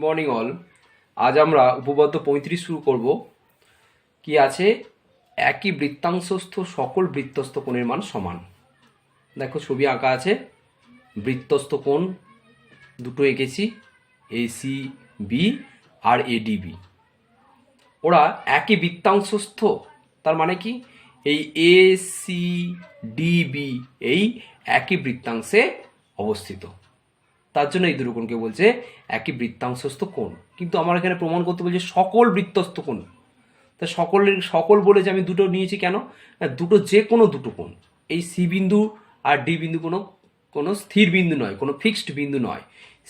Morning all. আজ আমরা উপপাদ্য 35 শুরু করব। কি আছে? একই বৃত্তাংশস্থ সকল বৃত্তস্থ কোণের মান সমান। দেখো ছবি আঁকা আছে, বৃত্তস্থ কোণ দুটো এঁকেছি, এসি বি আর এডিবি। ওরা একই বৃত্তাংশস্থ, তার মানে কি এই এসি ডিবি এই একই বৃত্তাংশে অবস্থিত। তার জন্য এই দুটো কোণকে বলছে একই বৃত্তাংশস্থ কোণ। কিন্তু আমার এখানে প্রমাণ করতে বলছে সকল বৃত্তস্থ কোণ। তা সকল বলে যে আমি দুটো নিয়েছি কেন? দুটো যে কোনো দুটো কোণ, এই সি বিন্দু আর ডি বিন্দু কোনো স্থির বিন্দু নয়, কোনো ফিক্সড বিন্দু নয়।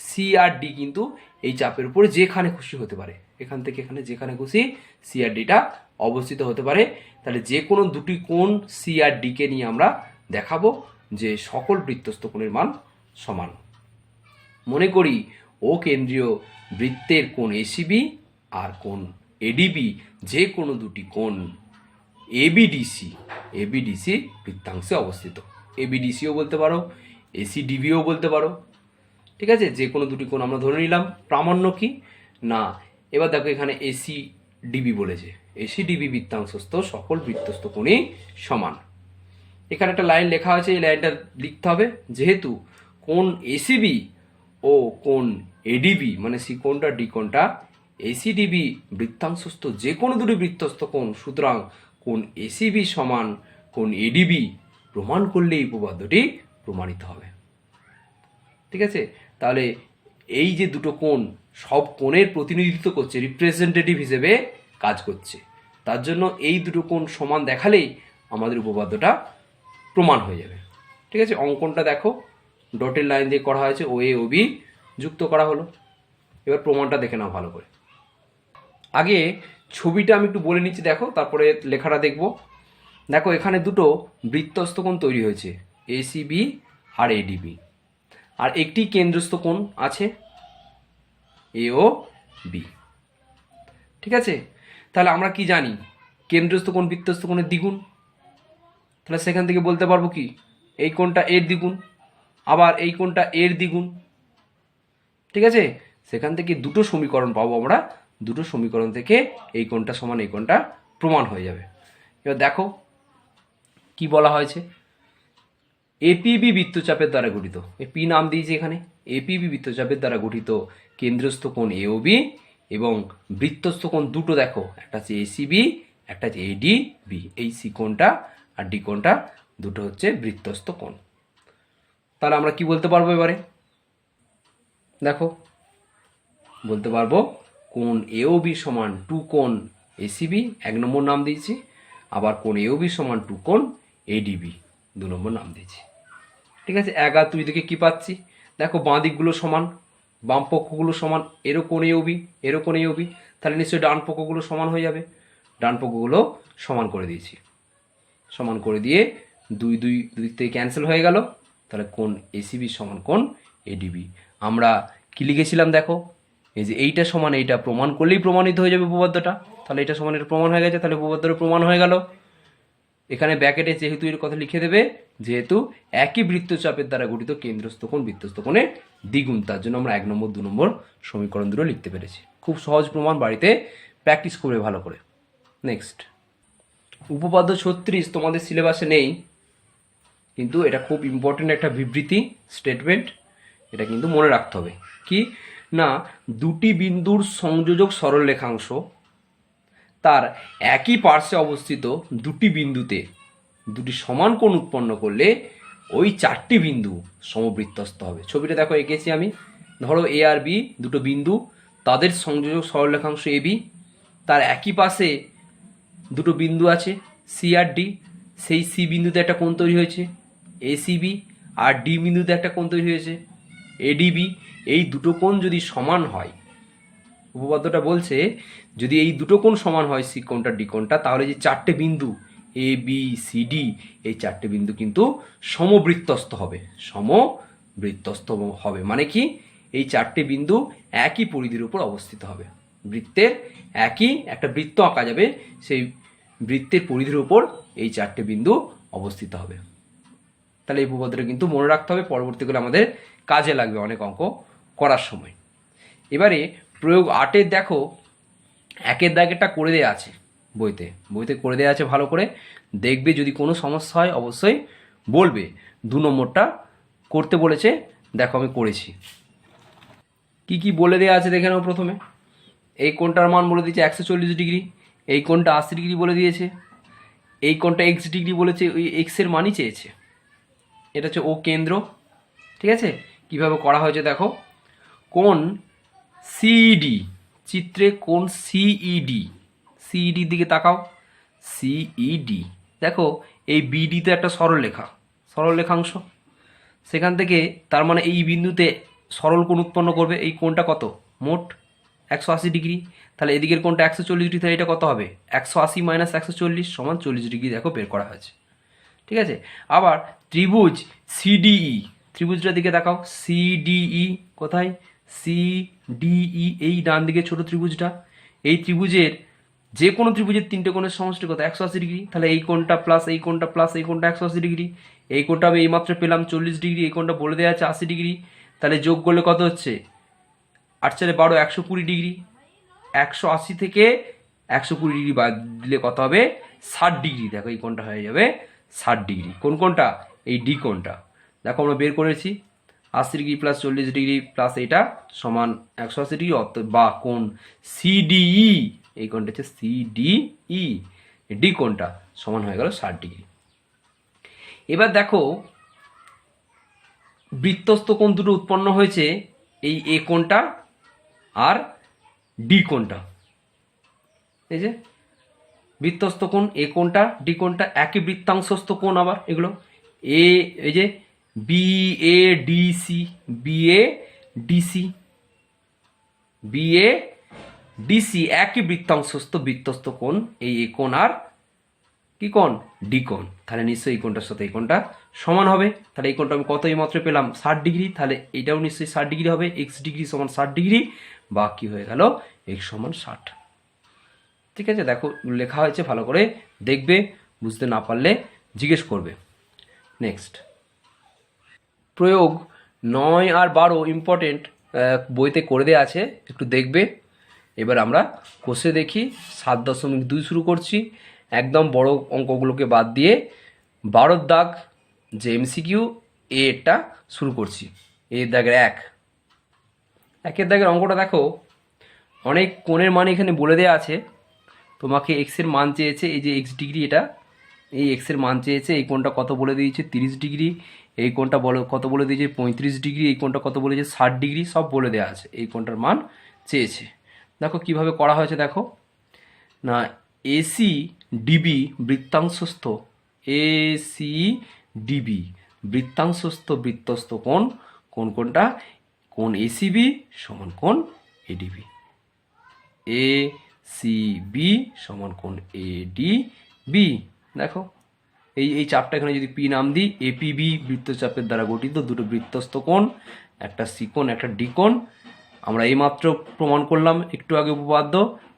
সি আর ডি কিন্তু এই চাপের উপরে যেখানে খুশি হতে পারে, এখান থেকে এখানে যেখানে খুশি সি আর ডিটা অবস্থিত হতে পারে। তাহলে যে কোনো দুটি কোণ সি আর ডিকে নিয়ে আমরা দেখাবো যে সকল বৃত্তস্থ কোণের মান সমান। মনে করি ও কেন্দ্রীয় বৃত্তের কোণ এসিবি আর কোণ এডিবি যে কোনো দুটি কোণ এবিডিসি বৃত্তাংশে অবস্থিত। এবিডিসিও বলতে পারো, এসিডিবিও বলতে পারো, ঠিক আছে? যে কোনো দুটি কোণ আমরা ধরে নিলাম। প্রামাণ্য কি না, এবার দেখো এখানে এসিডিবি বলেছে, এসিডিবি বৃত্তাংশস্থ সকল বৃত্তস্থ কোণই সমান। এখানে একটা লাইন লেখা আছে, এই লাইনটা লিখতে হবে। যেহেতু কোণ এসিবি ও কোণ এডিবি মানে সি কোণটা ডি কোণটা এসিডিবি বৃত্তাংশস্থ যে কোনো দুটি বৃত্তস্থ কোণ, সুতরাং কোণ এসিবি সমান কোণ এডিবি প্রমাণ করলে এই উপপাদ্যটি প্রমাণিত হবে। ঠিক আছে? তাহলে এই যে দুটো কোণ সব কোণের প্রতিনিধিত্ব করছে, রিপ্রেজেন্টেটিভ হিসেবে কাজ করছে। তার জন্য এই দুটো কোণ সমান দেখালেই আমাদের উপপাদ্যটা প্রমাণ হয়ে যাবে। ঠিক আছে? অঙ্কনটা দেখো, ডটের লাইন দিয়ে করা হয়েছে, ও এ ও বি যুক্ত করা হলো। এবার প্রমাণটা দেখে নাও ভালো করে। আগে ছবিটা আমি একটু বলে নিচ্ছি, দেখো, তারপরে লেখাটা দেখবো। দেখো এখানে দুটো বৃত্তস্থ কোণ তৈরি হয়েছে, এসিবি আর এডিবি, আর একটি কেন্দ্রস্থ কোণ আছে এও বি। ঠিক আছে? তাহলে আমরা কি জানি? কেন্দ্রস্থ কোণ বৃত্তস্থ কোণের দ্বিগুণ। তাহলে সেখান থেকে বলতে পারবো কি এই কোণটা এর দ্বিগুণ, আবার এই কোণটা এর দ্বিগুণ। ঠিক আছে? সেখান থেকে দুটো সমীকরণ পাবো আমরা, দুটো সমীকরণ থেকে এই কোণটা সমান এই কোণটা প্রমাণ হয়ে যাবে। এবার দেখো কি বলা হয়েছে, এপিবি বৃত্তচাপের দ্বারা গঠিত, এই পি নাম দিয়েছি এখানে, এপিবি বৃত্তচাপের দ্বারা গঠিত কেন্দ্রস্থ কোণ এওবি এবং বৃত্তস্থ কোণ দুটো দেখো, একটা হচ্ছে এসিবি, একটা হচ্ছে এডিবি। এই সি কোণটা আর ডি কোণটা দুটো হচ্ছে বৃত্তস্থ কোণ। তাহলে আমরা কি বলতে পারবো এবারে? দেখো বলতে পারবো কোণ এওবি সমান টু কোণ এসিবি, এক নম্বর নাম দিয়েছি, আবার কোণ এওবি সমান টু কোণ এডিবি, দু নম্বর নাম দিয়েছি। ঠিক আছে? এক আর দুই দিকে কি পাচ্ছি? দেখো বাঁ দিকগুলো সমান, বাম পক্ষগুলো সমান, এরও কোণ এওবি, এরও কোণ এওবি, তাহলে নিশ্চয়ই ডান পক্ষগুলো সমান হয়ে যাবে। ডান পক্ষগুলো সমান করে দিয়েছি, সমান করে দিয়ে দুই দিক থেকে ক্যান্সেল হয়ে গেল। তাহলে কোণ এসিবি সমান কোণ এডিবি। আমরা কি লিখেছিলাম দেখো, এই যে এইটা সমান এইটা প্রমাণ করলেই প্রমাণিত হয়ে যাবে উপপাদ্যটা। তাহলে এটা সমান এটা প্রমাণ হয়ে গেছে, তাহলে উপপাদ্যটা প্রমাণ হয়ে গেল। এখানে ব্র্যাকেটে যেহেতু এর কথা লিখে দেবে, যেহেতু একই বৃত্তচাপের দ্বারা গঠিত কেন্দ্রস্থ কোণ বৃত্তস্থ কোণের দ্বিগুণ, তার জন্য আমরা 1 নম্বর 2 নম্বর সমীকরণ দুটো লিখতে পেরেছি। খুব সহজ প্রমাণ, বাড়িতে প্র্যাকটিস করবে ভালো করে। নেক্সট, উপপাদ্য 36 তোমাদের সিলেবাসে নেই, কিন্তু এটা খুব ইম্পর্টেন্ট একটা বিবৃতি স্টেটমেন্ট, এটা কিন্তু মনে রাখতে হবে। কি না, দুটি বিন্দুর সংযোজক সরলরেখাংশ তার একই পার্শ্বে অবস্থিত দুটি বিন্দুতে দুটি সমান কোণ উৎপন্ন করলে ওই চারটি বিন্দু সমবৃত্তস্থ হবে। ছবিটা দেখো এঁকেছি আমি। ধরো এ আর বি দুটো বিন্দু, তাদের সংযোজক সরলরেখাংশ এ বি, তার একই পাশে দুটো বিন্দু আছে সি আর ডি, সেই সি বিন্দুতে একটা কোণ তৈরি হয়েছে এসিবি, আর ডি বিন্দুতে একটা কোণ তৈরি হয়েছে এডিবি। এই দুটো কোণ যদি সমান হয়, উপপাদ্যটা বলছে যদি এই দুটো কোণ সমান হয় সি কোণটা ডি কোণটা, তাহলে যে চারটে বিন্দু এ বি সি ডি, এই চারটে বিন্দু কিন্তু সমবৃত্তস্থ হবে। সমবৃত্তস্থ হবে মানে কি, এই চারটে বিন্দু একই পরিধির উপর অবস্থিত হবে। বৃত্তের একই একটা বৃত্ত আঁকা যাবে, সেই বৃত্তের পরিধির উপর এই চারটে বিন্দু অবস্থিত হবে। তাহলে এই উপপাদ্যটা কিন্তু মনে রাখতে হবে, পরবর্তীকালে আমাদের কাজে লাগবে অনেক অঙ্ক করার সময়। এবারে প্রয়োগ 8-এর দেখো 1-এর দাগেরটা করে দেওয়া আছে বইতে করে দেওয়া আছে, ভালো করে দেখবে। যদি কোনো সমস্যা হয় অবশ্যই বলবে। 2 নম্বরটা করতে বলেছে, দেখো আমি করেছি। কি কি বলে দেওয়া আছে দেখে নাও। প্রথমে এই কোণটার মান বলে দিয়েছে 140 ডিগ্রি, এই কোণটা 80 ডিগ্রি বলে দিয়েছে, এই কোণটা এক্স ডিগ্রি বলেছে, ওই এক্সের মানই চেয়েছে। এটা হচ্ছে ও কেন্দ্র, ঠিক আছে। কিভাবে করা হয়েছে দেখো। কোণ সিইডি, চিত্রে কোণ সিইডি, সিইডির দিকে তাকাও। সিইডি দেখো, এই বিডি তো একটা সরল রেখাংশ। সেখান থেকে তার মানে এই বিন্দুতে সরল কোণ উৎপন্ন করবে। এই কোণটা কত? মোট 180 ডিগ্রি। তাহলে এদিকের কোণটা 140 ডিগ্রি, তাহলে এটা কত হবে? 180 মাইনাস 140 সমান 40 ডিগ্রি। দেখো বের করা হয়েছে, ঠিক আছে। আবার ত্রিভুজ সিডিই, ত্রিভুজটার দিকে দেখাও। সিডিই কোথায়? সিডিই এই ডান দিকে ছোট ত্রিভুজটা। এই ত্রিভুজের যে কোনো ত্রিভুজের 3টে কোণের সমষ্টি কত? 180 ডিগ্রি। তাহলে এই কোণটা প্লাস এই কোণটা প্লাস এই কোণটা 180 ডিগ্রি। এই কোণটা আমি এইমাত্র পেলাম 40 ডিগ্রি, এই কোণটা বলে দেওয়া আছে 80 ডিগ্রি। তাহলে যোগ করলে কত হচ্ছে? 8 × 4 = 12, 120 ডিগ্রি। 180 থেকে 120 ডিগ্রি বাদ দিলে কত হবে? 60 ডিগ্রি। দেখো এই কোণটা হয়ে যাবে 60 ডিগ্রি। কোন কোণটা? এই ডি কোণটা। দেখো আমরা বের করেছি 80 ডিগ্রি প্লাস 40 ডিগ্রি প্লাস এটা সমান 180 ডিগ্রি, বা কোণ সিডিই, এই কোণটা হচ্ছে সিডিই, ডি কোণটা সমান হয়ে গেল 60 ডিগ্রি। এবার দেখো বৃত্তস্থ কোণ দুটো উৎপন্ন হয়েছে, এই এ কোণটা আর ডি কোণটা। এই যে বৃত্তস্থ কোণ এ কোণটা, ডি কোণটা একই বৃত্তাংশস্থ কোণ। আবার এগুলো এই যে বিএডিসি, বিএডিসি একই বৃত্তস্থ কোণ, এই এ কোণ আর কি কোণ? ডি কোণ। তাহলে নিশ্চয়ই এই কোণটার সাথে এই কোণটা সমান হবে। তাহলে এই কোণটা আমি কত এই মাত্র পেলাম? 60 ডিগ্রি। তাহলে এটাও নিশ্চয়ই 60 ডিগ্রি হবে। এক্স ডিগ্রি সমান 60 ডিগ্রি, বা কি হয়ে গেল? এক্স সমান 60। ঠিক আছে, দেখো লেখা হয়েছে, ভালো করে দেখবে। বুঝতে না পারলে জিজ্ঞেস করবে। নেক্সট প্রয়োগ 9 আর 12 ইম্পর্টেন্ট, বইতে করে দেওয়া আছে, একটু দেখবে। এবার আমরা কষে দেখি। 7.2 শুরু করছি, একদম বড় অঙ্কগুলোকে বাদ দিয়ে 12 দাগ যে এমসিকিউ এটা শুরু করছি। এর দাগের 1-এর দাগের অঙ্কটা দেখো। অনেক কোণের মান এখানে বলে দেওয়া আছে। তোমাকে এক্সের মান চেয়েছে, এই যে এক্স ডিগ্রি, এটা এই এক্সের মান চেয়েছে। এই কোণটা কত বলে দিয়েছে? 30 ডিগ্রি। এই কোণটা কত বলে দিয়েছে? 35 ডিগ্রি। এই কোণটা কত বলেছে? 60 ডিগ্রি। সব বলে দেওয়া আছে। এই কোণটার মান চেয়েছে। দেখো কিভাবে করা হয়েছে দেখো না। এসি ডিবি বৃত্তাংশস্থ, এসি ডিবি বৃত্তাংশস্থ বৃত্তস্থ কোণ, কোনটা? কোণ এসিবি সমান কোণ এডিবি। এ সি বি সমান কোণ এডিবি। দেখো এই চাপটা এখানে যদি পি নাম দিই, এপিবি বৃত্তচাপের দ্বারা গঠিত দুটো বৃত্তস্থ কোণ, একটা সি কোণ একটা ডি কোণ। আমরা এইমাত্র প্রমাণ করলাম একটু আগে উপপাদ্য,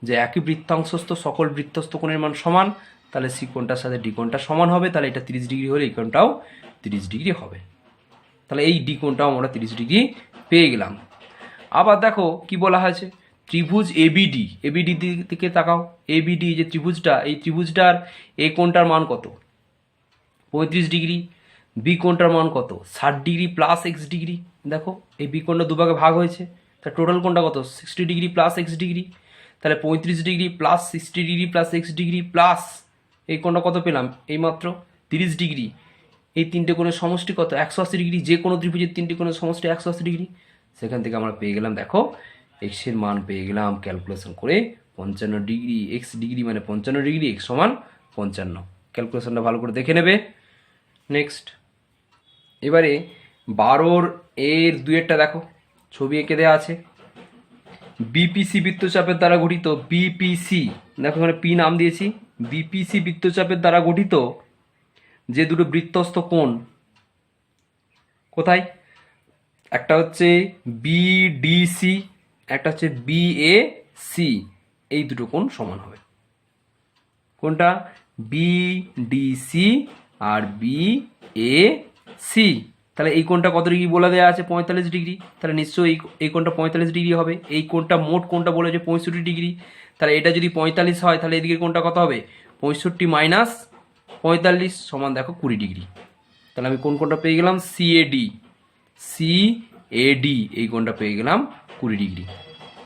যে একই বৃত্তাংশস্থ সকল বৃত্তস্থ কোণের মান সমান। তাহলে সি কোণটার সাথে ডি কোণটা সমান হবে। তাহলে এটা 30 ডিগ্রি হলে এই কোণটাও 30 ডিগ্রি হবে। তাহলে এই ডি কোণটাও আমরা 30 ডিগ্রি পেয়ে গেলাম। আবার দেখো কি বলা হয়েছে, ত্রিভুজ এবিডি, এবিডি দিকে তাকাও। এবিডি যে ত্রিভুজটা, এই ত্রিভুজটার এ কোণটার মান কত? 35 ডিগ্রি। বি কোণটার মান কত? 60 ডিগ্রি প্লাস এক্স ডিগ্রি। দেখো এই বি কোণটা দুভাগে ভাগ হয়েছে, তা টোটাল কোণটা কত? 60 ডিগ্রি প্লাস এক্স ডিগ্রি। তাহলে 35 degree plus 60 degree plus x degree plus এই কোণটা কত পেলাম? এইমাত্র 30 ডিগ্রি। এই 3টে কোণের সমষ্টি কত? 180 ডিগ্রি। যে কোনো ত্রিভুজের 3টে কোণের সমষ্টি 180 ডিগ্রি। সেখান থেকে আমরা পেয়ে গেলাম, দেখো এক্সের মান পেয়ে গেলাম ক্যালকুলেশন করে 55 ডিগ্রি। এক্স ডিগ্রি মানে 55 ডিগ্রি, এক্স সমান 55। ক্যালকুলেশনটা ভালো করে দেখে নেবে। নেক্সট এবারে 12 এর 2-এরটা দেখো, ছবি এঁকে দেওয়া আছে। বিপিসি বৃত্তচাপের দ্বারা গঠিত, বিপিসি দেখো এখানে পি নাম দিয়েছি। বিপিসি বৃত্তচাপের দ্বারা গঠিত যে দুটো বৃত্তস্থ কোণ, কোথায়? একটা হচ্ছে বিডিসি, একটা হচ্ছে বিএসি। এই দুটো কোণ সমান হবে। কোনটা? বিডিসি আর বিএসি। তাহলে এই কোণটা কত ডিগ্রি বলে দেওয়া আছে 45 ডিগ্রি, তাহলে নিশ্চয়ই এই কোণটা 45 ডিগ্রি হবে। এই কোণটা মোট কোণটা বলেছে 65 ডিগ্রি, তাহলে এটা যদি 45 হয় তাহলে এদিকে কোণটা কত হবে 65 মাইনাস 45 সমান দেখো 20 ডিগ্রি। তাহলে আমি কোন কোণটা পেয়ে গেলাম সিএডি, সিএডি এই কোণটা পেয়ে গেলাম 20 ডিগ্রি।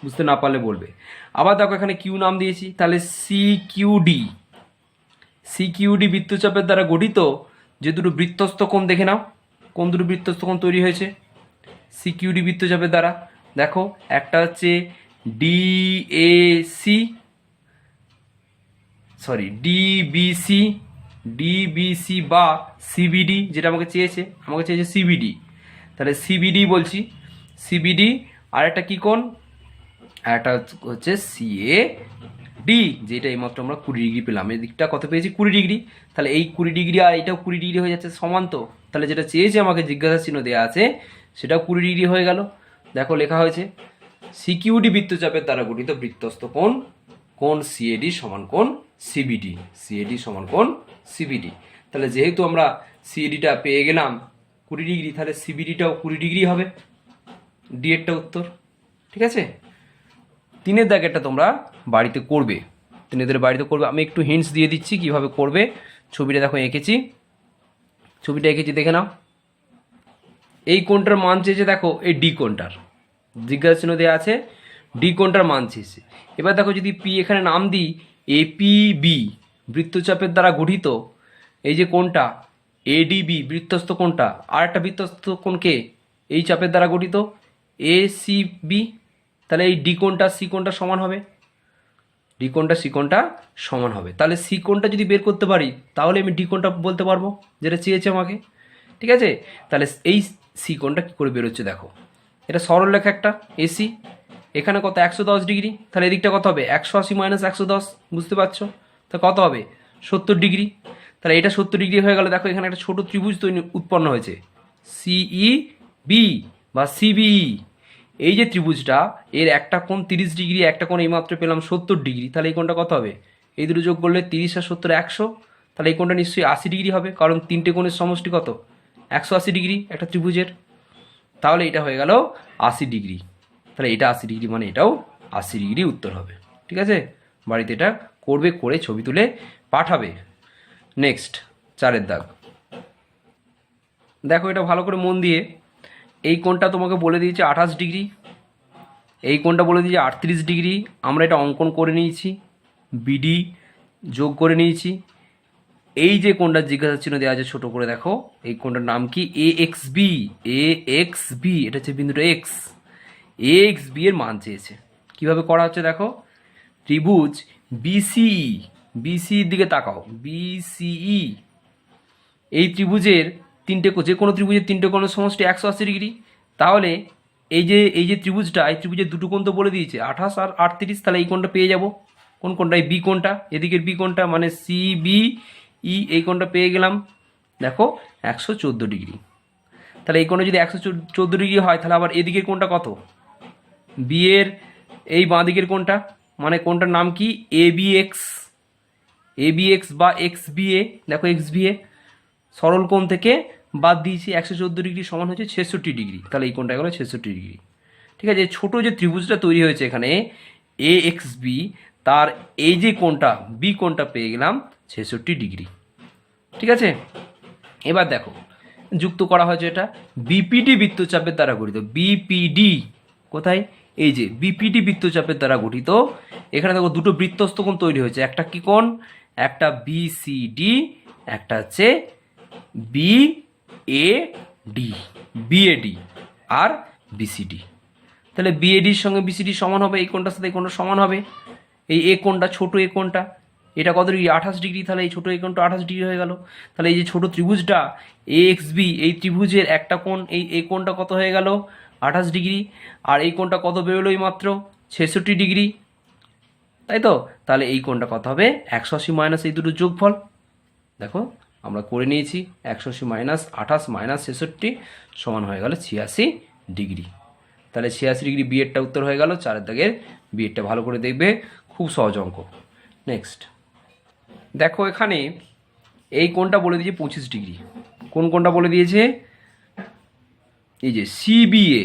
বুঝতে না পারলে বলবে। আবার দেখো এখানে কিউ নাম দিয়েছি, তাহলে সিকিউডি, সিকিউডি বৃত্তচাপের দ্বারা গঠিত যে দুটো বৃত্তস্থ কোণ দেখে নাও, কোন দুটো বৃত্তস্থ কোণ তৈরি হয়েছে সিকিউডি বৃত্তচাপের দ্বারা। দেখো একটা হচ্ছে ডিএসি, সরি ডিবিসি, ডিবিসি বা সিবিডি, যেটা আমাকে চেয়েছে সিবিডি, তাহলে সিবিডি বলছি, সিবিডি। আর একটা কী কোণ, আর একটা হচ্ছে সিএডি, যেটা এইমাত্র আমরা 20 ডিগ্রি পেলাম। এই দিকটা কত পেয়েছি 20 ডিগ্রি, তাহলে এই 20 ডিগ্রি আর এটাও 20 ডিগ্রি হয়ে যাচ্ছে সমান। তো তাহলে যেটা চেয়েছে আমাকে জিজ্ঞাসা চিহ্ন দেওয়া আছে সেটাও 20 ডিগ্রি হয়ে গেল। দেখো লেখা হয়েছে সিকিউডি বৃত্তচাপের দ্বারা গঠিত বৃত্তস্থ কোণ, কোণ সিএডি সমান কোণ সিবিডি, সিএডি সমান কোণ সিবিডি। তাহলে যেহেতু আমরা সিএডিটা পেয়ে গেলাম 20 ডিগ্রি, তাহলে সিবিডিটাও 20 ডিগ্রি হবে, ডি এরটা উত্তর। ঠিক আছে, 3 দাগেরটা তোমরা বাড়িতে করবে, 3 বাড়িতে করবে। আমি একটু হিন্টস দিয়ে দিচ্ছি কিভাবে করবে। ছবিটা দেখো এঁকেছি, ছবিটা এঁকেছি দেখে নাও। এই কোণটার মান চেয়েছে দেখো, এই ডি কোণটার জিজ্ঞাসা চিহ্ন দেওয়া আছে, ডি কোণটার মান চেয়েছে। এবার দেখো যদি পি এখানে নাম দিই, এপিবি বৃত্তচাপের দ্বারা গঠিত এই যে কোণটা এডিবি বৃত্তস্থ কোণটা, আর একটা বৃত্তস্থ কোণকে এই চাপের দ্বারা গঠিত এসিবি, তাহলে এই ডি কোণটা সি কোণটা সমান হবে, ডি কোণটা সি কোণটা সমান হবে। তাহলে সি কোণটা যদি বের করতে পারি তাহলে আমি ডি কোণটা বলতে পারবো যেটা চেয়েছে আমাকে। ঠিক আছে, তাহলে এই সি কোণটা কী করে বেরোচ্ছে দেখো, এটা সরল রেখা একটা এসি, এখানে কত 110 ডিগ্রি, তাহলে এদিকটা কত হবে 180 মাইনাস 110, বুঝতে পারছো, তা কত হবে 70 ডিগ্রি। তাহলে এটা 70 ডিগ্রি হয়ে গেল। দেখো এখানে একটা ছোট ত্রিভুজ উৎপন্ন হয়েছে সিই বি বা সিবিই, এই যে ত্রিভুজটা এর একটা কোণ 30 ডিগ্রি, একটা কোণ এইমাত্র পেলাম 70 ডিগ্রি, তাহলে এই কোণটা কত হবে, এই দুটো যোগ করলে 30 আর 70 100, তাহলে এই কোণটা নিশ্চয়ই 80 ডিগ্রি হবে, কারণ তিনটে কোণের সমষ্টি কত 180 ডিগ্রি একটা ত্রিভুজের। তাহলে এটা হয়ে গেল 80 ডিগ্রি, তাহলে এটা 80 ডিগ্রি মানে এটাও 80 ডিগ্রি উত্তর হবে। ঠিক আছে, বাড়িতে এটা করবে, করে ছবি তুলে পাঠাবে। নেক্সট 4 দাগ, দেখো এটা ভালো করে মন দিয়ে, এই কোণটা তোমাকে বলে দিয়েছে 28 ডিগ্রি, এই কোণটা বলে দিয়েছে 38 ডিগ্রি। আমরা এটা অঙ্কন করে নিয়েছি, বিডি যোগ করে নিয়েছি। এই যে কোণটা জিজ্ঞাসা চিহ্ন দেওয়া আছে ছোটো করে দেখো, এই কোণটার নাম কি এ এক্স বি, এ এক্স বি, এটা হচ্ছে বিন্দুটা এক্স, এ এক্স বি এর মান চেয়েছে। কীভাবে করা হচ্ছে দেখো, ত্রিভুজ বিসিই, বিসির দিকে তাকাও, বিসিই এই ত্রিভুজের যে কোনো ত্রিভুজের তিনটে কোণের সমষ্টি 180 ডিগ্রি। তাহলে এই যে ত্রিভুজটা, এই ত্রিভুজের দুটো কোণ তো বলে দিয়েছে 28 আর 38, তাহলে এই কোণটা পেয়ে যাব। কোন কোণটা, এই বি কোণটা, এদিকের বি কোণটা মানে সিবিই, এই কোণটা পেয়ে গেলাম দেখো 114 ডিগ্রি। তাহলে এই কোণে যদি 114 ডিগ্রি হয় তাহলে আবার এদিকের কোণটা কত, বি এর এই বাঁ দিকের কোণটা, মানে কোণটার নাম কি এবিএক্স, এবিএক্স বা এক্স বিএ। দেখো এক্স বিএ সরল কোণ থেকে বাদ দিয়েছি, 114 ডিগ্রি সমান হচ্ছে 66 ডিগ্রি, তাহলে এই কোণটা গেল 66 ডিগ্রি। ঠিক আছে, ছোটো যে ত্রিভুজটা তৈরি হয়েছে এখানে এ এক্স বি, তার এই যে কোণটা বি কোণটা পেয়ে গেলাম 66 ডিগ্রি। ঠিক আছে, এবার দেখো যুক্ত করা হয়েছে এটা বিপিডি বৃত্তচাপের দ্বারা গঠিত, বিপিডি কোথায়, এই যে বিপিডি বৃত্তচাপের দ্বারা গঠিত। এখানে দেখো দুটো বৃত্তস্থ কোণ তৈরি হয়েছে, একটা কি কোণ, একটা বিসিডি, একটা হচ্ছে বিএডি, বিএডি আর বিসিডি। তাহলে বিএডির সঙ্গে বিসিডি সমান হবে, এই কোণটার সাথে এই কোণটা সমান হবে। এই এ কোণটা, ছোটো এ কোণটা, এটা কত ডিগ্রি 28 ডিগ্রি, তাহলে এই ছোটো এই কোণটা 28 ডিগ্রি হয়ে গেল। তাহলে এই যে ছোটো ত্রিভুজটা এ এক্স বি, এই ত্রিভুজের একটা কোণ, এই কোণটা কত হয়ে গেল 28 ডিগ্রি, আর এই কোণটা কত বেরোলো মাত্র 66 ডিগ্রি, তাই তো। তাহলে এই কোণটা কত হবে 180 মাইনাস এই দুটো যোগফল, দেখো আমরা করে নিয়েছি 180 মাইনাস 28 মাইনাস 66 সমান হয়ে গেল 86 ডিগ্রি। তাহলে 86 ডিগ্রি বিএডটা উত্তর হয়ে গেল। 4 দাগের বিএডটা ভালো করে দেখবে, খুব সহজ অঙ্ক। নেক্সট দেখো এখানে এই কোণটা বলে দিয়েছে 25 ডিগ্রি, কোন কোণটা বলে দিয়েছে এই যে সিবিএ,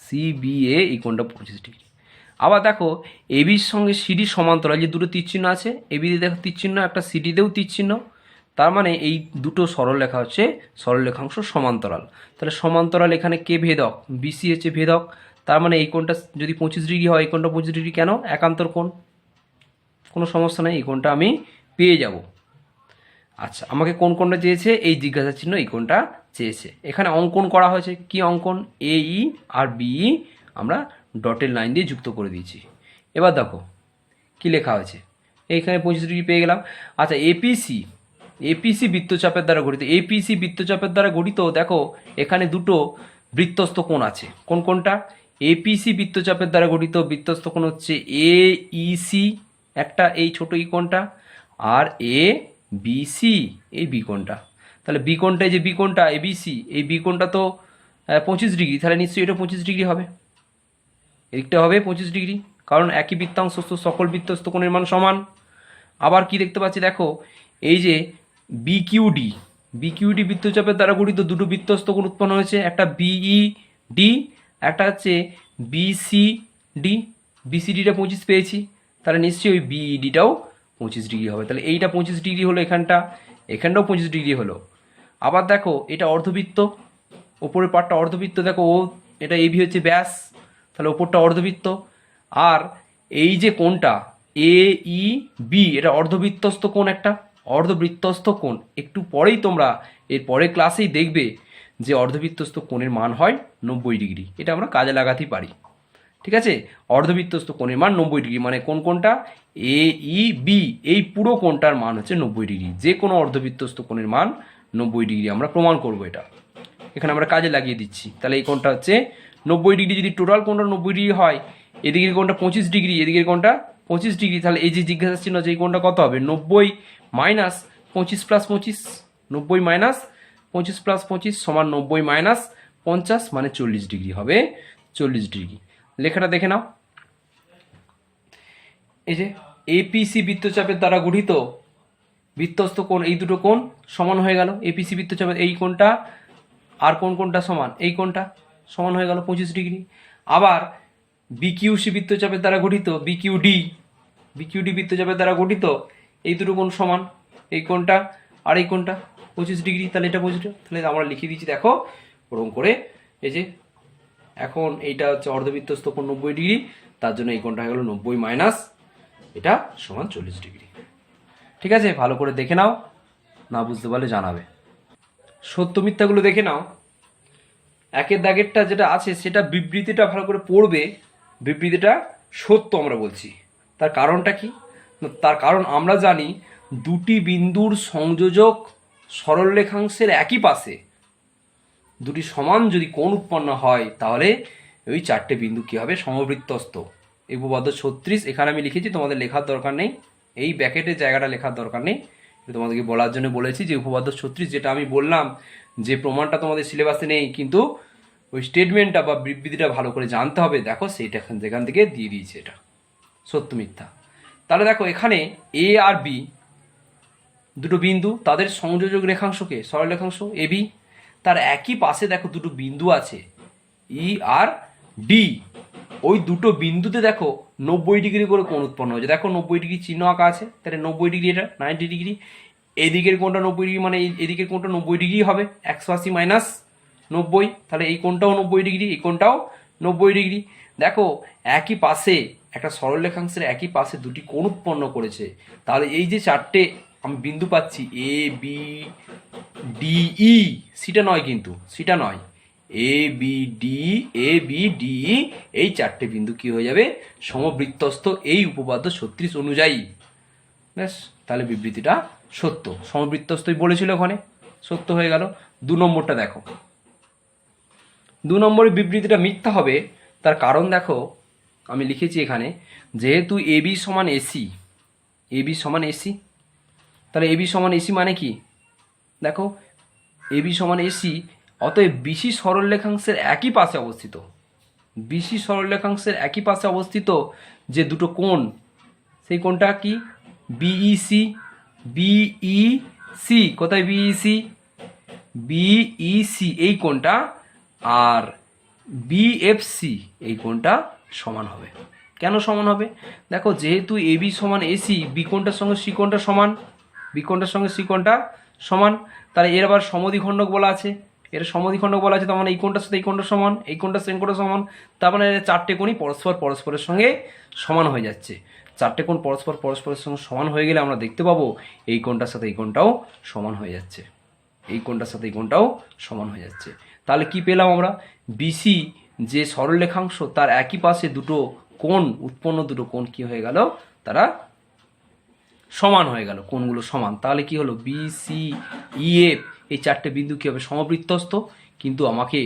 সিবিএ এই কোণটা 25°। আবার দেখো এবির সঙ্গে সিডি সমান্তরাল, যে দুটো তীরচিহ্ন আছে, এবিতে দেখো তীরচিহ্ন, একটা সিডিতেও তীরচিহ্ন, তার মানে এই দুটো সরলরেখা হচ্ছে সরলরেখাংশ সমান্তরাল। তাহলে সমান্তরাল এখানে কে ভেদক? বিসি হচ্ছে ভেদক। তার মানে এই কোণটা যদি 25° হয়, এই কোণটা 25° কেন? একান্তর কোণ, কোনো সমস্যা নেই, এই কোণটা আমি পেয়ে যাব। আচ্ছা, আমাকে কোন কোণটা চেয়েছে? এই জিজ্ঞাসা চিহ্ন এই কোণটা চেয়েছে। এখানে অঙ্কন করা হয়েছে, কি অঙ্কন? এই আর বিই আমরা ডটের লাইন দিয়ে যুক্ত করে দিয়েছি। এবার দেখো কি লেখা হয়েছে, এইখানে 25° পেয়ে গেলাম। আচ্ছা, এপিসি, এপিসি বৃত্তচাপের দ্বারা গঠিত, এপিসি বৃত্তচাপের দ্বারা গঠিত। দেখো এখানে দুটো বৃত্তস্থ কোণ আছে, কোন কোনটা? এপিসি বৃত্তচাপের দ্বারা গঠিত বৃত্তস্থ কোণ হচ্ছে এ ইসি একটা, এই ছোট ই কোণটা, আর এ বিসি এই বি কোণটা। তাহলে বি কোণটা, এই যে বি কোণটা এবিসি, এই বি কোণটা তো 25°, তাহলে নিশ্চয়ই এটা 25° হবে, এদিকটা হবে 25°, কারণ একই বৃত্তাংশস্থ সকল বৃত্তস্থ কোণের মান সমান। আবার কি দেখতে পাচ্ছি দেখো, এই যে বিকিউডি, বিকিউডি বৃত্তচাপের দ্বারা গঠিত দুটো বৃত্তস্থ কোণ উৎপন্ন হয়েছে, একটা বিই ডি, একটা হচ্ছে বিসিডি। বিসিডিটা 25 পেয়েছি, তাহলে নিশ্চয়ই ওই বিইডিটাও 25° হবে। তাহলে এইটা 25° হলো, এখানটাও 25° হলো। আবার দেখো এটা অর্ধবৃত্ত, ওপরের পাটটা অর্ধবৃত্ত, দেখো ও এটা এবি হচ্ছে ব্যাস, তাহলে ওপরটা অর্ধবৃত্ত। আর এই যে কোণটা এ ই বি, এটা অর্ধবৃত্তস্থ কোণ, একটা অর্ধবৃত্তস্থ কোণ। একটু পরেই তোমরা এর পরের ক্লাসেই দেখবে যে অর্ধবৃত্তস্থ কোণের মান হয় 90°। এটা আমরা কাজে লাগাতেই পারি, ঠিক আছে? অর্ধবৃত্তস্থ কোণের মান 90°, মানে কোন কোণটা? এ ই বি, এই পুরো কোণটার মান হচ্ছে 90°। যে কোনো অর্ধবৃত্তস্থ কোণের মান 90°, আমরা প্রমাণ করব এটা, এখানে আমরা কাজে লাগিয়ে দিচ্ছি। তাহলে এই কোণটা হচ্ছে 90°। যদি টোটাল কোণটা 90° হয়, এদিকের কোণটা 25°, এদিকের কোণটা 25°, তাহলে এই যে জিজ্ঞাসা চিহ্ন আছে, এই কোণটা কত হবে? 90 মাইনাস 25 প্লাস 25, 90 মাইনাস 25 প্লাস 25 সমান 90 মাইনাস 50, মানে 40° হবে, 40°। লেখাটা দেখে নাও, এই যে এপিসি বৃত্তচাপের দ্বারা গঠিত বৃত্তস্থ কোণ, এই দুটো কোণ সমান হয়ে গেল। এপিসি বৃত্তচাপের এই কোণটা আর কোন কোণটা সমান? এই কোণটা সমান হয়ে গেল 25°। আবার বিকিউসি বৃত্তচাপের দ্বারা গঠিত বিকিউডি, বিকিউডি বৃত্তচাপের দ্বারা গঠিত এই দুটো কোণ সমান, এই কোণটা আর এই কোণটা 25°, তাহলে এটা 25°। তাহলে আমরা লিখে দিচ্ছি, দেখো ওরকম করে। এই যে এখন এইটা হচ্ছে অর্ধবৃত্তস্থ কোণ 90°, তার জন্য এই কোণটা হয়ে গেল 90 মাইনাস এটা সমান 40°। ঠিক আছে, ভালো করে দেখে নাও, না বুঝতে পারলে জানাবে। সত্য মিথ্যাগুলো দেখে নাও। একের দাগেরটা যেটা আছে সেটা বিবৃতিটা ভালো করে পড়বে, বিবৃতিটা সত্য আমরা বলছি। তার কারণটা কি? তার কারণ আমরা জানি দুটি বিন্দুর সংযোজক সরলরেখাংশের একই পাশে দুটি সমান যদি কোণ উৎপন্ন হয়, তাহলে ওই চারটে বিন্দু কী হবে? সমবৃত্তস্থ। এই উপপাদ্য 36 এখানে আমি লিখেছি, তোমাদের লেখার দরকার নেই, এই ব্যাকেটের জায়গাটা লেখার দরকার নেই, তোমাদেরকে বলার জন্য বলেছি যে উপপাদ্য 36 যেটা আমি বললাম যে প্রমাণটা তোমাদের সিলেবাসে নেই, কিন্তু ওই স্টেটমেন্টটা বা বিবৃতিটা ভালো করে জানতে হবে। দেখো সেইটা যেখান থেকে দিয়ে দিয়েছে, এটা সত্য মিথ্যা। তাহলে দেখো এখানে এ আর বি দুটো বিন্দু, তাদের সংযোজক রেখাংশকে সরলরেখাংশ এবি, তার একই পাশে দেখো দুটো বিন্দু আছে ই আর ডি। ওই দুটো বিন্দুতে দেখো 90° করে কোণ উৎপন্ন হয়েছে। দেখো 90° চিহ্ন আঁকা আছে, তাহলে 90°, এটা 90°। এদিকের কোণটা 90°, মানে এদিকের কোণটা 90° হবে, 180 মাইনাস 90, তাহলে এই কোণটাও 90°, এই কোণটাও 90°। দেখো একই পাশে একটা সরলরেখাংশের একই পাশে দুটি কোণ উৎপন্ন করেছে, তাহলে এই যে চারটে আমি বিন্দু পাচ্ছি এ বি ডি ই, সিটা নয় কিন্তু, সিটা নয়, এ বি ডি, এই চারটে বিন্দু কি হয়ে যাবে? সমবৃত্তস্থ, এই উপপাদ্য 36 অনুযায়ী। ব্যাস, তাহলে বিবৃতিটা সত্য, সমবৃত্তস্থই বলেছিল ওখানে, সত্য হয়ে গেল। 2 নম্বরটা দেখো, 2 নম্বরের বিবৃতিটা মিথ্যা হবে। তার কারণ দেখো আমি লিখেছি এখানে, যেহেতু এবি সমান এসি, এবি সমান এসি, তাহলে এবি সমান এসি মানে কি? দেখো এবি সমান এসি, অতএব বিসি সরলরেখাংশের একই পাশে অবস্থিত, বিসি সরলরেখাংশের একই পাশে অবস্থিত যে দুটো কোণ, সেই কোণটা কি? বিইসি, বিইসি কোথায়? বিইসি, বিইসি এই কোণটা আর বিএফসি এই কোণটা সমান হবে। কেন সমান হবে? দেখো যেহেতু এবি সমান এসি, বি কোণটার সঙ্গে সি কোণটা সমান, বি কোণটার সঙ্গে সি কোণটা সমান, তাহলে এর আবার সমদ্বিখণ্ডক বলা আছে, এর সমদ্বিখণ্ডক বলা আছে, তার মানে এই কোণটার সাথে এই কোণটা সমান, এই কোণটার সাথে এই কোণটা সমান, তার মানে চারটে কোণই পরস্পরের সঙ্গে সমান হয়ে যাচ্ছে। চারটে কোণ পরস্পরের সঙ্গে সমান হয়ে গেলে আমরা দেখতে পাবো এই কোণটার সাথে এই কোণটাও সমান হয়ে যাচ্ছে, এই কোণটার সাথে এই কোণটাও সমান হয়ে যাচ্ছে। তাহলে কি পেলাম আমরা? বিসি যে সরলরেখাংশ তার একই পাশে দুটো কোণ উৎপন্ন, দুটো কোণ কি হয়ে গেল? তারা সমান হয়ে গেল, কোণগুলো সমান। তাহলে কি হলো? বি সি ই এফ এই চারটে বিন্দু কি হবে? সমবৃত্তস্থ। কিন্তু আমাকে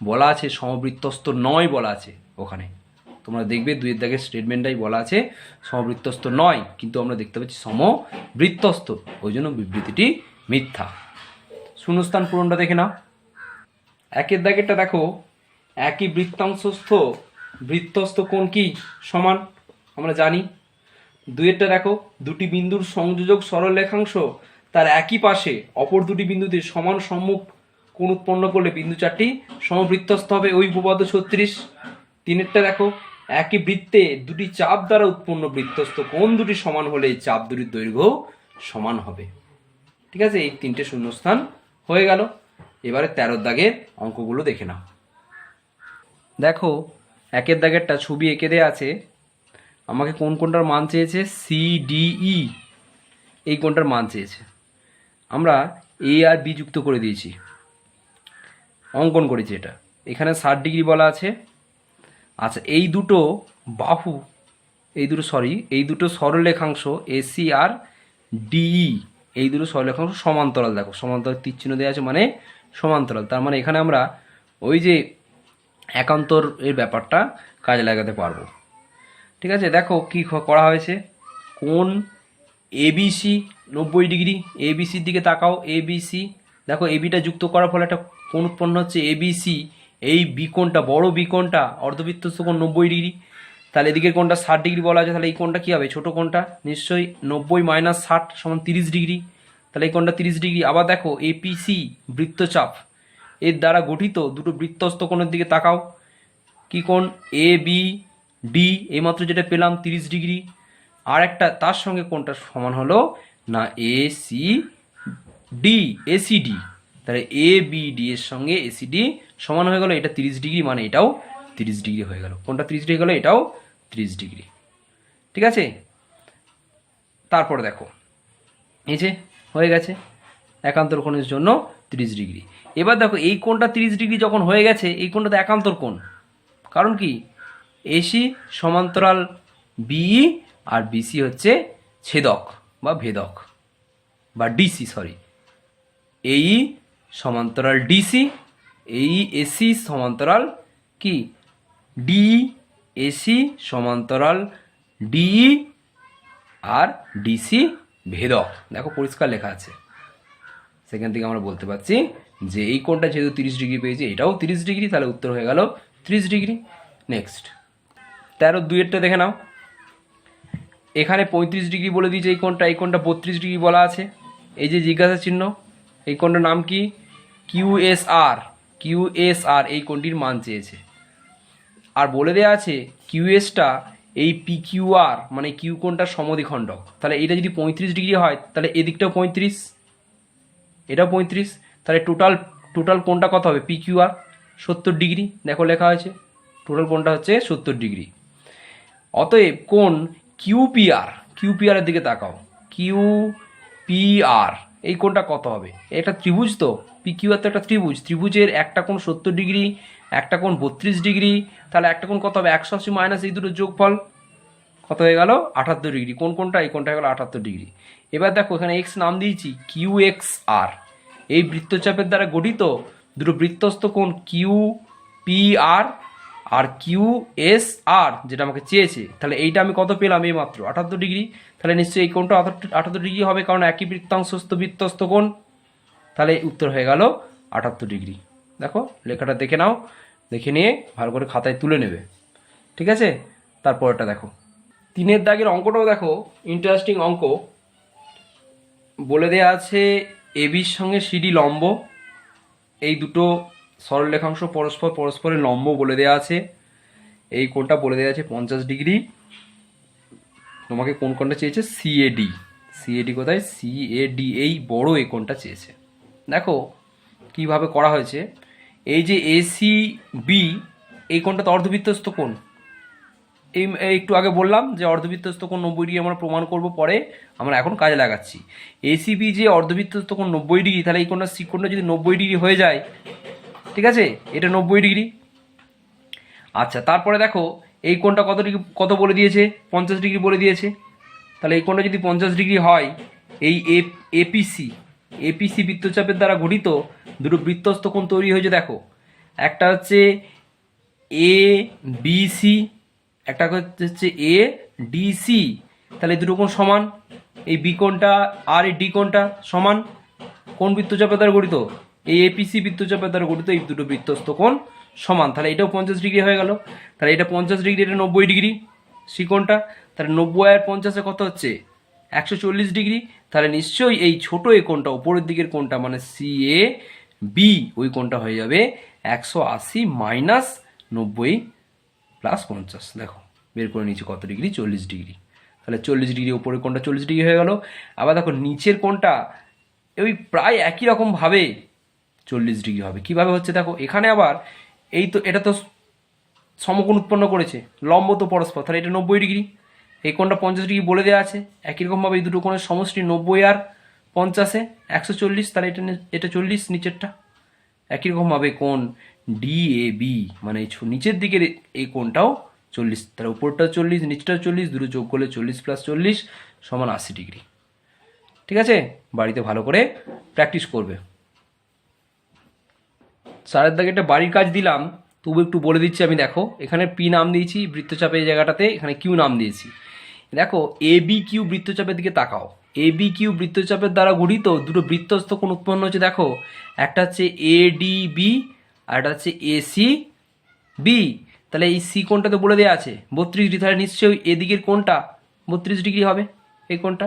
বলা আছে সমবৃত্তস্থ নয় বলা আছে ওখানে, তোমরা দেখবে 2 এর দাগের স্টেটমেন্টটাই বলা আছে সমবৃত্তস্থ নয়, কিন্তু আমরা দেখতে পাচ্ছি সমবৃত্তস্থ, ওই জন্য বিবৃতিটি মিথ্যা। শূন্যস্থান পূরণটা দেখে নাও। 1 এর দাগেরটা দেখো, একই বৃত্তস্থ কোণ কি সমান? আমরা জানি। 2 এরটা দেখো, দুটি বিন্দুর সংযোজক সরলরেখাংশ তার একই পাশে অপর দুটি বিন্দুতে সমান সম্মুখ কোণ উৎপন্ন করলে বিন্দু চারটি সমবৃত্তস্থ হবে, ওই উপপাদ্য 36। 3 এরটা দেখো, একই বৃত্তে দুটি চাপ দ্বারা উৎপন্ন বৃত্তস্থ কোণ দুটি সমান হলে চাপ দুটির দৈর্ঘ্য সমান হবে। ঠিক আছে, এই 3টে শূন্যস্থান হয়ে গেল। এবারে 13 দাগের অঙ্কগুলো দেখে নাও। দেখো 1 এর দাগেরটা ছবি এঁকে দেওয়া আছে, আমাকে কোন কোনটার মান চেয়েছে? সিডিই এই কোনটার মান চেয়েছে। আমরা এ আর বি যুক্ত করে দিয়েছি, অঙ্কন করেছি এটা। এখানে 60 ডিগ্রি বলা আছে। আচ্ছা, এই দুটো বাহু, এই দুটো সরলরেখাংশ এসি আর ডিই, এই দুটো সরলরেখাংশ সমান্তরাল। দেখো সমান্তরাল তীর চিহ্ন দেওয়া আছে, মানে সমান্তরাল। তার মানে এখানে আমরা ওই যে একান্তর এর ব্যাপারটা কাজে লাগাতে পারবো। ঠিক আছে, দেখো কি করা হয়েছে। কোণ এবিসি 90 ডিগ্রি, এবিসির দিকে তাকাও। এবিসি দেখো, এবিটা যুক্ত করার ফলে একটা কোণ উৎপন্ন হচ্ছে এবিসি। এই বি কোণটা, বড় বি কোণটা অর্ধবৃত্তস্থ কোণ 90 ডিগ্রি। তাহলে এদিকের কোণটা 60 ডিগ্রি বলা আছে, তাহলে এই কোণটা কি হবে? ছোট কোণটা নিশ্চয়ই 90 - 60 = 30 ডিগ্রি। তাহলে এই কোণটা 30 ডিগ্রি। আবার দেখো এপিসি বৃত্তচাপ এর দ্বারা গঠিত দুটো বৃত্তস্থ কোণের দিকে তাকাও। কি কোণ? এ বি ডি, এইমাত্র যেটা পেলাম 30 ডিগ্রি। আর একটা তার সঙ্গে কোণটা সমান হলো না এসি ডি, এসিডি। তাহলে এ বি ডি এর সঙ্গে এসিডি সমান হয়ে গেল, এটা 30 ডিগ্রি, মানে এটাও 30 ডিগ্রি হয়ে গেল। কোণটা 30 ডিগ্রি হলো, এটাও 30 ডিগ্রি। ঠিক আছে, তারপরে দেখো এই যে হয়ে গেছে একান্তর কোণের জন্য 30 ডিগ্রি। এবার দেখো এই কোণটা 30 ডিগ্রি যখন হয়ে গেছে, এই কোণটা তো একান্তর কোণ। কারণ কি? এসি সমান্তরাল বিই আর বিসি হচ্ছে ছেদক বা ভেদক বা ডিসি, সরি। এই সমান্তরাল ডিসি, এই এসি সমান্তরাল কি ডি, এসি সমান্তরাল ডিই আর ডিসি ভেদক। দেখো পরিষ্কার লেখা আছে, সেখান থেকে আমরা বলতে পারছি যে এই কোণটা যেহেতু 30 ডিগ্রি পেয়েছি, এটাও 30 ডিগ্রি, তাহলে উত্তর হয়ে গেল 30 ডিগ্রি। নেক্সট 13-2 দেখে নাও। এখানে 35 ডিগ্রি বলে দিয়েছে এই কোণটা, এই কোণটা 32 ডিগ্রি বলা আছে। এই যে জিজ্ঞাসা চিহ্ন, এই কোণটার নাম কি? কিউএসআর, কিউএসআর এই কোণটির মান চেয়েছে। আর বলে দেওয়া আছে কিউএসটা এই পিকিউআর মানে কিউ কোণটার সমদ্বিখণ্ডক। তাহলে এটা যদি 35 ডিগ্রি হয়, তাহলে এদিকটাও 35, এটাও 35, তাহলে টোটাল কোণটা কত হবে? PQR 70 degree. দেখো লেখা হয়েছে টোটাল কোণটা হচ্ছে 70 ডিগ্রি। অতএব কোণ কিউপিআর, কিউপিআর এর দিকে তাকাও। কিউপিআর এই কোণটা কত হবে? এটা ত্রিভুজ, তো পিকিউআর তো একটা ত্রিভুজ। ত্রিভুজের একটা কোণ 70 ডিগ্রি, একটা কোণ 32 ডিগ্রি, তাহলে একটা কোণ কত হবে? 180 মাইনাস এই দুটো যোগফল কত হয়ে গেল? 78 ডিগ্রি। কোন কোণটা? এই কোণটা হয়ে গেল 78 ডিগ্রি। এবার দেখো এখানে এক্স নাম দিয়েছি কিউএক্সআর, এই বৃত্তচাপের দ্বারা গঠিত দুটো বৃত্তস্থ কোণ কিউপিআর আর কিউএসআর যেটা আমাকে চেয়েছে। তাহলে এইটা আমি কত পেলাম? এই মাত্র 78 ডিগ্রি। তাহলে নিশ্চয়ই এই কোণটা 78 ডিগ্রি হবে, কারণ একই বৃত্তাংশস্থ বৃত্তস্থ কোণ। তাহলে উত্তর হয়ে গেল 78 ডিগ্রি। দেখো লেখাটা দেখে নাও, দেখে নিয়ে ভালো করে খাতায় তুলে নেবে। ঠিক আছে, তারপরটা দেখো 3 দাগের অঙ্কটাও দেখো, ইন্টারেস্টিং অঙ্ক। বলে দেওয়া আছে এবির সঙ্গে সিডি লম্ব, এই দুটো সরলরেখাংশ পরস্পরের লম্ব বলে দেওয়া আছে। এই কোণটা বলে দেওয়া আছে 50 ডিগ্রি। তোমাকে কোন কোণটা চেয়েছে? সিএডি। সিএডি কোথায়? সিএডি, এই বড় এই কোণটা চেয়েছে। দেখো কিভাবে করা হয়েছে। এই যে এসি বি, এই কোণটা তো অর্ধবৃত্তস্থ কোণ। এই একটু আগে বললাম যে অর্ধবৃত্তস্থ কোণ 90 ডিগ্রি আমরা প্রমাণ করব পরে, আমরা এখন কাজে লাগাচ্ছি। এসিবি যে অর্ধবৃত্তস্থ কোণ 90 ডিগ্রি, তাহলে এই কোণটা সি কোণটা যদি 90 ডিগ্রি হয়ে যায়, ঠিক আছে, এটা 90 ডিগ্রি। আচ্ছা, তারপরে দেখো এই কোণটা কত ডিগ্রি, কত বলে দিয়েছে? 50 ডিগ্রি বলে দিয়েছে। তাহলে এই কোণটা যদি 50 ডিগ্রি হয়, এই এপিসি এপিসি বৃত্তচাপের দ্বারা গঠিত দুটো বৃত্তস্থ কোণ তৈরি হয়েছে। দেখো, একটা হচ্ছে এ বিসি, একটা হচ্ছে এ ডিসি। তাহলে এই দুটো কোণ সমান। এই বি কোণটা আর এই ডি কোণটা সমান। কোন বৃত্তচাপের দ্বারা গঠিত? এই এপিসি বৃত্তচাপের দ্বারা গঠিত এই দুটো বৃত্তস্থ কোণ সমান। তাহলে এটাও 50 ডিগ্রি হয়ে গেল। তাহলে এটা 50 ডিগ্রি, এটা 90 ডিগ্রি সি কোণটা। তাহলে 90 আর 50 কত হচ্ছে? 140 ডিগ্রি। তাহলে নিশ্চয়ই এই ছোট এই কোণটা, উপরের দিকের কোণটা মানে সি এ বি, ওই কোণটা হয়ে যাবে 180 মাইনাস 90 প্লাস 50। দেখো বের করে নিচ্ছি কত ডিগ্রি? 40 ডিগ্রি। তাহলে 40 ডিগ্রি, উপরের কোণটা 40 ডিগ্রি হয়ে গেল। আবার দেখো নিচের কোণটা ওই প্রায় একই রকমভাবে 40 ডিগ্রি হবে। কিভাবে হচ্ছে দেখো, এখানে আবার এই তো এটা তো সমকোণ উৎপন্ন করেছে, লম্ব তো পরস্পর, তাহলে এটা 90 ডিগ্রি। এই কোণটা 50 ডিগ্রি বলে দেওয়া আছে। একই রকমভাবে এই দুটো কোণের সমষ্টি 90 আর 50-এ 140, তাহলে এটা 40 নিচেরটা। একই রকমভাবে কোণ ডিএবি মানে নিচের দিকের এই কোণটাও 40, তাহলে উপরটা 40 নিচটা 40, দুটো যোগ করলে 40 প্লাস 40 সমান 80 ডিগ্রি। ঠিক আছে, বাড়িতে ভালো করে প্র্যাকটিস করবে। স্যারের দাগে একটা বাড়ির কাজ দিলাম, তবু একটু বলে দিচ্ছি আমি। দেখো এখানে পি নাম দিয়েছি বৃত্তচাপে, এই জায়গাটাতে এখানে কিউ নাম দিয়েছি। দেখো এ বি কিউ বৃত্তচাপের দিকে তাকাও। এ বি কিউ বৃত্তচাপের দ্বারা গঠিত দুটো বৃত্তস্থ কোণ উৎপন্ন হচ্ছে। দেখো একটা হচ্ছে এ ডি বি আর একটা হচ্ছে এসি বি। তাহলে এই সি কোণটা তো বলে দেওয়া আছে 32 ডিগ্রি, তাহলে নিশ্চয়ই এদিকের কোণটা 32 ডিগ্রি হবে এই কোণটা।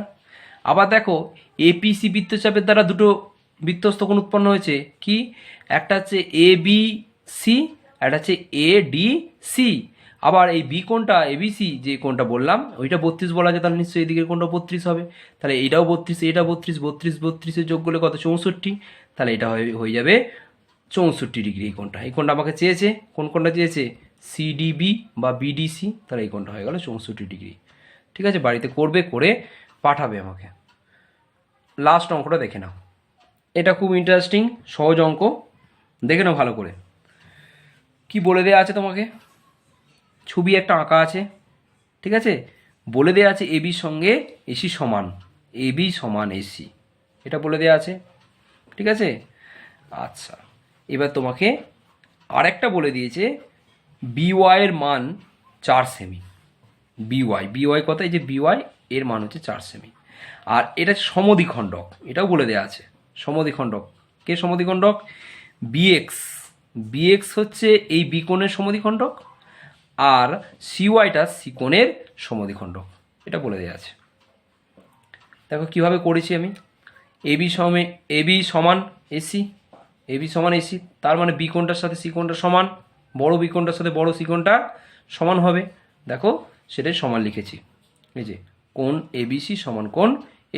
আবার দেখো এপিসি বৃত্তচাপের দ্বারা দুটো বৃত্তস্থ কোণ উৎপন্ন হয়েছে। কি? একটা হচ্ছে এ বি সি, একটা হচ্ছে এ ডি সি। আবার এই বি কোণটা এবিসি যে কোণটা বললাম ওইটা 32 বলা যায়, তাহলে নিশ্চয়ই এদিকের কোণটা 32 হবে। তাহলে এটাও 32, এটা 32, 32 32-এর যোগ করলে কত? 64। তাহলে এটা হয়ে যাবে 64 ডিগ্রি। এই কোণটা, এই কোণটা আমাকে চেয়েছে। কোন কোণটা চেয়েছে? সিডিবি বা বিডিসি। তাহলে এই কোণটা হয়ে গেল 64 ডিগ্রি। ঠিক আছে, বাড়িতে করবে, করে পাঠাবে আমাকে। লাস্ট অঙ্কটা দেখে নাও, এটা খুব ইন্টারেস্টিং সহজ অঙ্ক, দেখে নাও ভালো করে। কি বলে দেওয়া আছে তোমাকে? ছবি একটা আঁকা আছে, ঠিক আছে, বলে দেওয়া আছে এবির সঙ্গে এসি সমান, এবি সমান এসি, এটা বলে দেওয়া আছে। ঠিক আছে, আচ্ছা এবার তোমাকে আরেকটা বলে দিয়েছে বিওয়াই এর মান 4 সেমি। বিওয়াই কত? এই যে বিওয়াই এর মান হচ্ছে 4 সেমি। আর এটা সমদ্বিখণ্ডক, এটাও বলে দেওয়া আছে সমদ্বিখণ্ডক। কে সমদ্বিখণ্ডক? বিএক্স হচ্ছে এই বি কোণের সমদ্বিখণ্ডক, আর সিওয়াইটা সি কোণের সমদ্বিখণ্ডক, এটা বলে দেওয়া আছে। দেখো কিভাবে করেছি আমি। এবি সমান এসি, এবি সমান এসি, তার মানে বি কোণটার সাথে সি কোণটা সমান, বড় বি কোণটার সাথে বড় সি কোণটা সমান হবে। দেখো সেটাই সমান লিখেছি। এই যে কোণ এবিসি সমান কোণ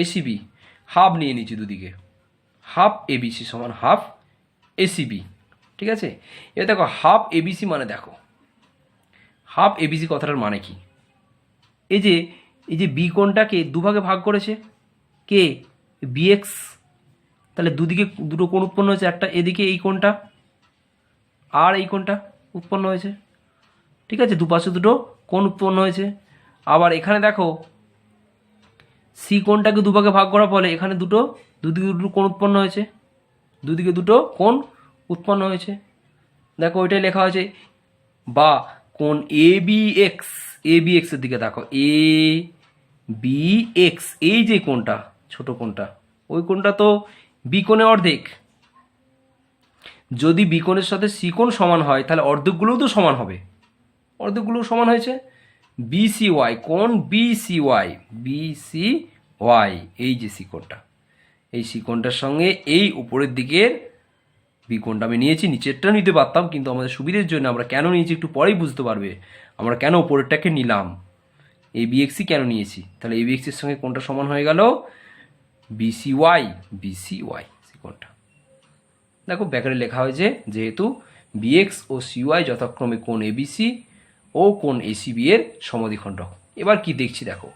এসিবি, হাফ নিয়ে নিচ্ছি দুদিকে, হাফ এবিসি সমান হাফ এসিবি। ঠিক আছে, এবার দেখো হাফ এবিসি মানে, দেখো হাফ এবিসি কথাটার মানে কি? এই যে বি কোণটাকে দুভাগে ভাগ করেছে কে? বিএক্স। তাহলে দুদিকে দুটো কোণ উৎপন্ন হয়েছে, একটা এদিকে এই কোণটা আর এই কোণটা উৎপন্ন হয়েছে। ঠিক আছে, দুপাশে দুটো কোণ উৎপন্ন হয়েছে। আবার এখানে দেখো সি কোণটাকে দুভাগে ভাগ করার ফলে এখানে দুদিকে দুটো কোণ উৎপন্ন হয়েছে, দুদিকে দুটো কোণ উৎপন্ন হয়েছে। দেখো ওইটাই লেখা হয়েছে। বা কোণ এ বি এক্স এর দিকে দেখো, এ বি এক্স, এই যে কোণটা ছোট কোণটা, ওই কোণটা তো বি কোণে অর্ধেক। যদি বি কোণের সাথে সি কোণ সমান হয় তাহলে অর্ধেকগুলোও তো সমান হবে, অর্ধেকগুলো সমান হয়েছে। বিসিওয়াই, কোণ বিসিওয়াই, এই যে সি কোণটা, এই সি কোণটার সঙ্গে এই উপরের দিকের বি কোণটা আমি নিয়েছি, নিচেরটা নিতে পারতাম কিন্তু আমাদের সুবিধের জন্য আমরা কেন নিয়েছি একটু পরেই বুঝতে পারবে। আমরা কেন ওপরেরটাকে নিলাম, এ বি এক্সই কেন নিয়েছি, তাহলে এ বি এক্সের সঙ্গে কোণটা সমান হয়ে গেল বিসিওয়াই, বিসিওয়াই সি কোণটা। দেখো ব্যাকারে লেখা হয়েছে যেহেতু বিএক্স ও সিওয়াই যথাক্রমে কোণ এবিসি ও কোণ এসিবি এর সমদ্বিখণ্ডক। এবার কি দেখছি দেখো,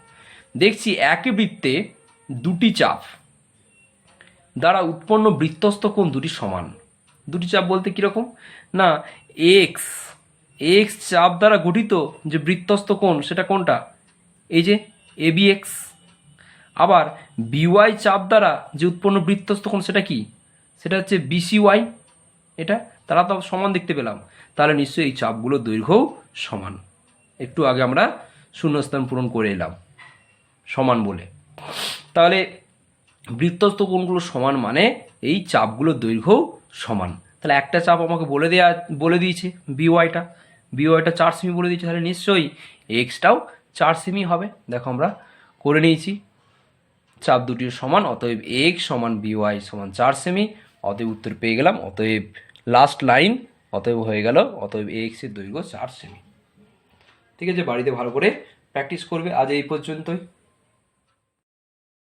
দেখছি একই বৃত্তে দুটি চাপ দ্বারা উৎপন্ন বৃত্তস্থ কোণ দুটি সমান। দুটি চাপ বলতে কীরকম না, এক্স এক্স চাপ দ্বারা গঠিত যে বৃত্তস্থ কোণ সেটা কোনটা, এই যে এ বি এক্স। আবার বিওয়াই চাপ দ্বারা যে উৎপন্ন বৃত্তস্থ কোণ সেটা কি, সেটা হচ্ছে বিসিওয়াই। এটা তারা তো সমান দেখতে পেলাম, তাহলে নিশ্চয়ই এই চাপগুলোর দৈর্ঘ্যও সমান। একটু আগে আমরা শূন্যস্থান পূরণ করে এলাম সমান বলে। তাহলে বৃত্তস্থ কোণগুলো সমান মানে এই চাপগুলোর দৈর্ঘ্যও সমান। তাহলে একটা চাপ আমাকে বলে দিয়েছে বিওয়াইটা 4 সেমি বলে দিয়েছে, তাহলে নিশ্চয়ই এক্সটাও 4 সেমি হবে। দেখো আমরা করে নিয়েছি, চাপ দুটির সমান, অতএব এক্স সমান বিওয়াই সমান 4 সেমি। অতএব উত্তর পেয়ে গেলাম, অতএব লাস্ট লাইন অতএব হয়ে গেল, অতএব এক্স এর দৈর্ঘ্য 4 সেমি। ঠিক আছে, বাড়িতে ভালো করে প্র্যাকটিস করবে। আজ এই পর্যন্তই।